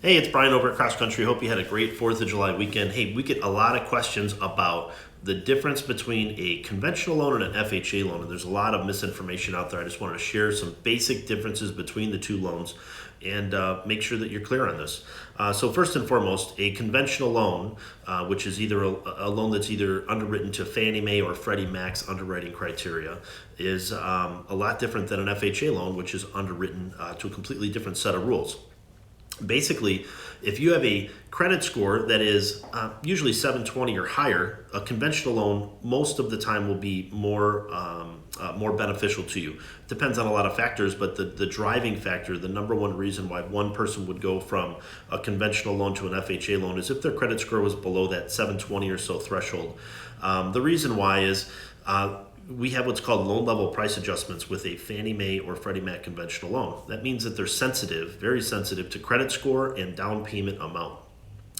Hey, it's Brian over at Cross Country. Hope you had a great 4th of July weekend. Hey, we get a lot of questions about the difference between a conventional loan and an FHA loan, and there's a lot of misinformation out there. I just wanted to share some basic differences between the two loans and make sure that you're clear on this. So first and foremost, a conventional loan, which is either a loan that's either underwritten to Fannie Mae or Freddie Mac's underwriting criteria, is a lot different than an FHA loan, which is underwritten to a completely different set of rules. Basically, if you have a credit score that is usually 720 or higher, a conventional loan most of the time will be more beneficial to you. Depends on a lot of factors, but the driving factor, the number one reason why one person would go from a conventional loan to an FHA loan is if their credit score was below that 720 or so threshold. The reason why is we have what's called loan level price adjustments with a Fannie Mae or Freddie Mac conventional loan. That means that they're sensitive, very sensitive to credit score and down payment amount.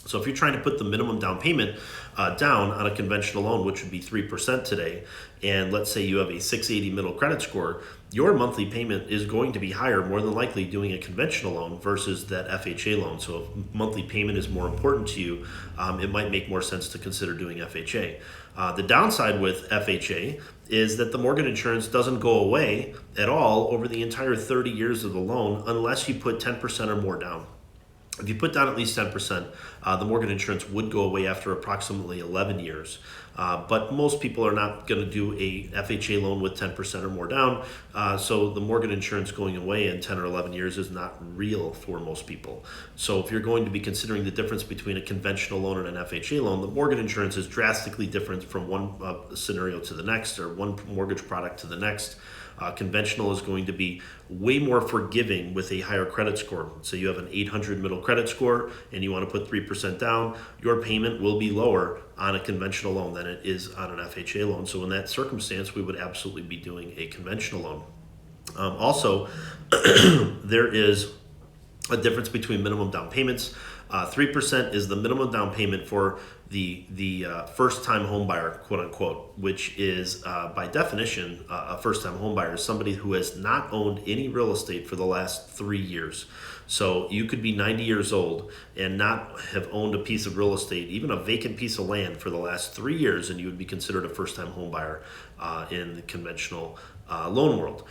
So if you're trying to put the minimum down payment down on a conventional loan, which would be 3% today, and let's say you have a 680 middle credit score, your monthly payment is going to be higher, more than likely, doing a conventional loan versus that FHA loan. So if monthly payment is more important to you, it might make more sense to consider doing FHA. The downside with FHA is that the mortgage insurance doesn't go away at all over the entire 30 years of the loan unless you put 10% or more down. If you put down at least 10%, the mortgage insurance would go away after approximately 11 years. But most people are not going to do a FHA loan with 10% or more down. So the mortgage insurance going away in 10 or 11 years is not real for most people. So if you're going to be considering the difference between a conventional loan and an FHA loan, the mortgage insurance is drastically different from one scenario to the next, or one mortgage product to the next. Conventional is going to be way more forgiving with a higher credit score. So you have an 800 middle credit score and you want to put 3% down, your payment will be lower on a conventional loan than it is on an FHA loan. So in that circumstance, we would absolutely be doing a conventional loan. Also, there is a difference between minimum down payments. 3% is the minimum down payment for the first-time home buyer, quote unquote, which is by definition a first-time home buyer is somebody who has not owned any real estate for the last 3 years. So you could be 90 years old and not have owned a piece of real estate, even a vacant piece of land, for the last 3 years, and you would be considered a first-time home buyer in the conventional loan world.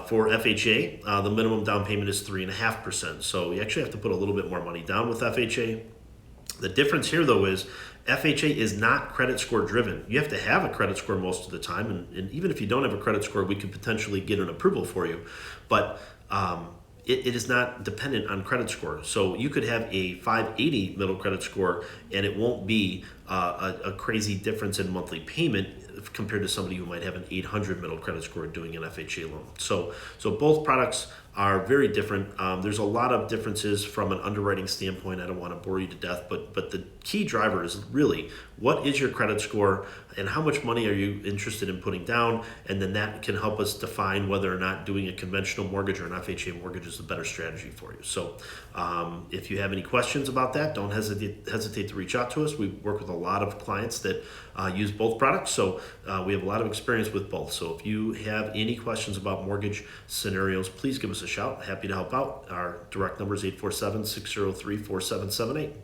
For FHA, the minimum down payment is 3.5%. So you actually have to put a little bit more money down with FHA. The difference here, though, is FHA is not credit score driven. You have to have a credit score most of the time, and even if you don't have a credit score, we could potentially get an approval for you. But it is not dependent on credit score. So you could have a 580 middle credit score, and it won't be a crazy difference in monthly payment compared to somebody who might have an 800 middle credit score doing an FHA loan. So both products are very different. There's a lot of differences from an underwriting standpoint. I don't want to bore you to death, but the key driver is really what is your credit score and how much money are you interested in putting down, and then that can help us define whether or not doing a conventional mortgage or an FHA mortgage is a better strategy for you. So if you have any questions about that, don't hesitate to reach out to us. We work with a lot of clients that use both products, so we have a lot of experience with both. So if you have any questions about mortgage scenarios, please give us a shout. Happy to help out. Our direct number is 847-603-4778.